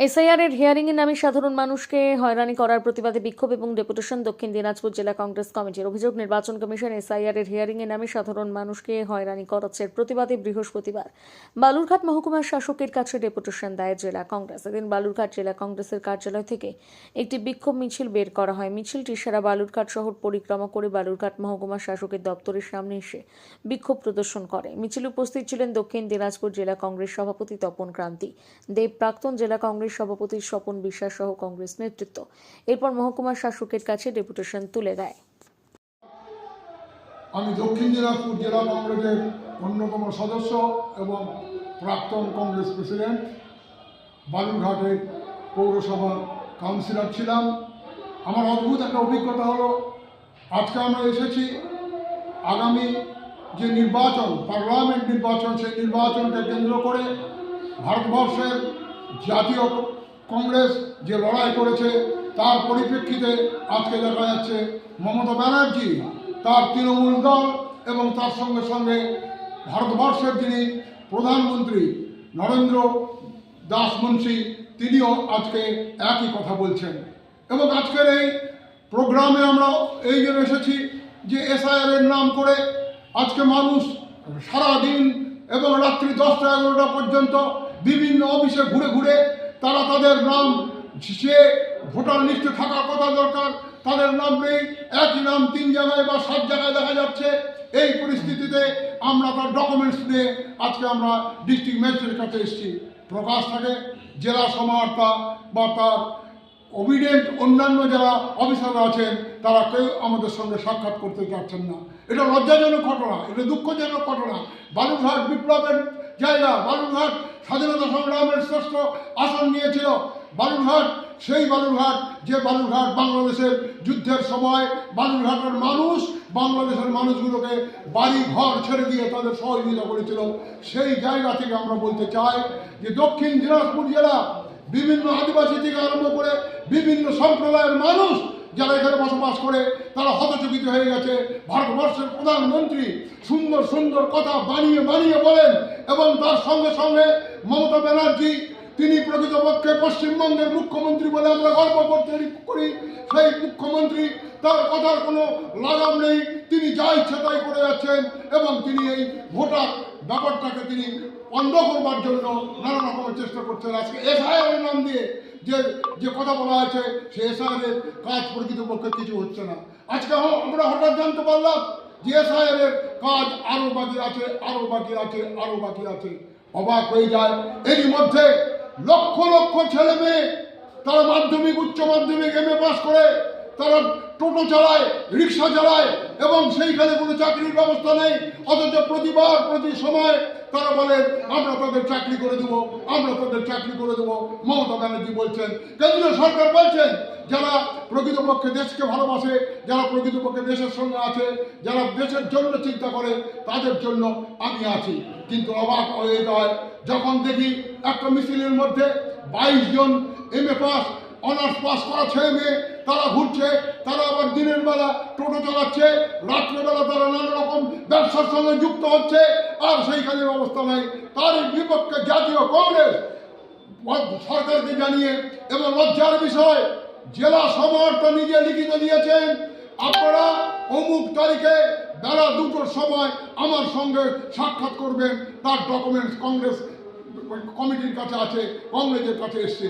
SIR এর hearing এর নামে সাধারণ মানুষকে হয়রানি করার প্রতিবাদে বিক্ষোভ এবং ডেপুটেশন দক্ষিণ দিনাজপুর জেলা কংগ্রেস কমিটির অভিযোগ নির্বাচন কমিশন এসআইআর এর হিয়ারিং এর নামে সাধারণ মানুষকে হয়রানি করাচ্ছে প্রতিবাদে বৃহস্পতিবার বালুরঘাট মহকুমার শাসকের কাছে ডেপুটেশন দেয় জেলা কংগ্রেস। এদিন বালুরঘাট জেলা কংগ্রেসের কার্যালয় থেকে একটি বিক্ষোভ মিছিল বের করা হয়। মিছিলটি সারা বালুরঘাট শহর পরিক্রমা করে বালুরঘাট মহকুমার শাসকের দপ্তরের সামনে এসে বিক্ষোভ প্রদর্শন করে। মিছিলে উপস্থিত ছিলেন দক্ষিণ দিনাজপুর জেলা কংগ্রেস সভাপতি তপন ক্রান্তি দেব, প্রাক্তন জেলা কংগ্রেস সভাপতি স্বপন বিশ্বাস সহ কংগ্রেস নেতৃত্ব। এরপর মহকুমার শাসকের কাছে ডেপুটেশন তুলে দেয়। আমি দক্ষিণ দিনাজপুর জেলা কংগ্রেসের অন্যতম সদস্য এবং প্রাক্তন কংগ্রেস প্রেসিডেন্ট, বালুরঘাটের পৌরসভার কাউন্সিলর ছিলাম। আমার অদ্ভুত একটা অভিজ্ঞতা হলো, আজকে আমরা এসেছি আগামী যে নির্বাচন, পার্লামেন্ট নির্বাচন, সেই নির্বাচনকে কেন্দ্র করে ভারতবর্ষের জাতীয় কংগ্রেস যে লড়াই করেছে তার পরিপ্রেক্ষিতে আজকে দেখা যাচ্ছে মমতা ব্যানার্জি, তার তৃণমূল দল এবং তার সঙ্গে সঙ্গে ভারতবর্ষের যিনি প্রধানমন্ত্রী নরেন্দ্র দাস মুন্সি, তিনিও আজকে একই কথা বলছেন। এবং আজকের এই প্রোগ্রামে আমরা এই জন্য এসেছি যে এসআইআর এর নাম করে আজকে মানুষ সারাদিন এবং রাত্রি 10টা-11টা পর্যন্ত বিভিন্ন অফিসে ঘুরে ঘুরে তারা তাদের নাম, যে ভোটার লিস্টে থাকার কথা দরকার তাদের নাম নেই, একই নাম 3 জায়গায় বা 7 জায়গায় দেখা যাচ্ছে। এই পরিস্থিতিতে আমরা তার ডকুমেন্টস নিয়ে আজকে আমরা ডিস্ট্রিক্ট ম্যাজিস্ট্রেটের কাছে এসেছি। প্রকাশ থাকে জেলা সমাহর্তা বা তার অবিডেন্ট অন্যান্য যারা অফিসাররা আছেন তারা কেউ আমাদের সঙ্গে সাক্ষাৎ করতে চাচ্ছেন না। এটা লজ্জাজনক ঘটনা, এটা দুঃখজনক ঘটনা। বালুরঘাট বিপ্লবের জায়গা, বালুরঘাট স্বাধীনতা সংগ্রামের শ্রেষ্ঠ আসন নিয়েছিল। বালুরঘাট সেই বালুরঘাট যে বালুরঘাট বাংলাদেশের যুদ্ধের সময় বালুরঘাটের মানুষ বাংলাদেশের মানুষগুলোকে বাড়ি ঘর ছেড়ে দিয়ে তাদের সহযোগিতা করেছিল। সেই জায়গা থেকে আমরা বলতে চাই যে দক্ষিণ দিনাজপুর জেলা বিভিন্ন আদিবাসী থেকে আরম্ভ করে বিভিন্ন সম্প্রদায়ের মানুষ যারা এখানে বসবাস করে তারা হতচকিত হয়ে গেছে। ভারতবর্ষের প্রধানমন্ত্রী সুন্দর সুন্দর কথা বানিয়ে বানিয়ে বলেন এবং তার সঙ্গে সঙ্গে মমতা ব্যানার্জি, তিনি প্রকৃতপক্ষে পশ্চিমবঙ্গের মুখ্যমন্ত্রী বলে আমরা গর্ব করতে করি। সেই মুখ্যমন্ত্রী, তার কথার কোনো লাগাম নেই, তিনি যা ইচ্ছা তাই করে যাচ্ছেন এবং তিনি এই ভোটার ব্যাপারটাকে তিনি বন্ধ করবার জন্য নানা রকমের চেষ্টা করছেন। আজকে এসআইআর এর নাম দিয়ে যে কথা বলা আছে সে এসআইআর এর কাজ প্রকৃতপক্ষে কিছু হচ্ছে না। আজকে আমরা হঠাৎ জানতে পারলাম যে এসআইআর এর কাজ আরো বাকি আছে, আরো বাকি আছে, আরো বাকি আছে। অবাক হয়ে যায়। এরই মধ্যে লক্ষ লক্ষ ছেলে মেয়ে তারা মাধ্যমিক, উচ্চ মাধ্যমিক, এমএ পাস করে তারা টোটো চালায়, রিক্সা চালায় এবং সেইখানে কোনো চাকরির ব্যবস্থা নেই। অথচ প্রতিবার প্রতি সময় তারা বলেন আমরা তাদের চাকরি করে দেবো, আমরা তাদের চাকরি করে দেবো। মমতা ব্যানার্জি বলছেন, কেন্দ্রীয় সরকার বলছেন যারা প্রকৃতপক্ষে দেশকে ভালোবাসে, যারা প্রকৃতপক্ষে দেশের সঙ্গে আছে, যারা দেশের জন্য চিন্তা করে তাদের জন্য আমি আছি। কিন্তু অবাক হয়ে যায় যখন দেখি একটা মিছিলের মধ্যে 22 জন এমএ পাস, অনার্স পাস করা ছেলে মেয়ে তারা ঘুরছে। তারা আবার দিনের বেলা টোটো চালাচ্ছে, রাত্রেবেলা তারা নানা রকম ব্যবসার সঙ্গে যুক্ত হচ্ছে, আর সেইখানে ব্যবস্থা নেই। তার বিপক্ষে জাতীয় কংগ্রেস সরকারকে জানিয়ে এবং লজ্জার বিষয় জেলা সমাহর্তা নিজে লিখিত দিয়েছেন, আপনারা অমুক তারিখে বেলা 2টোর সময় আমার সঙ্গে সাক্ষাৎ করবেন। তার ডকুমেন্টস কংগ্রেস কমিটির কাছে আছে, কংগ্রেসের কাছে এসছে।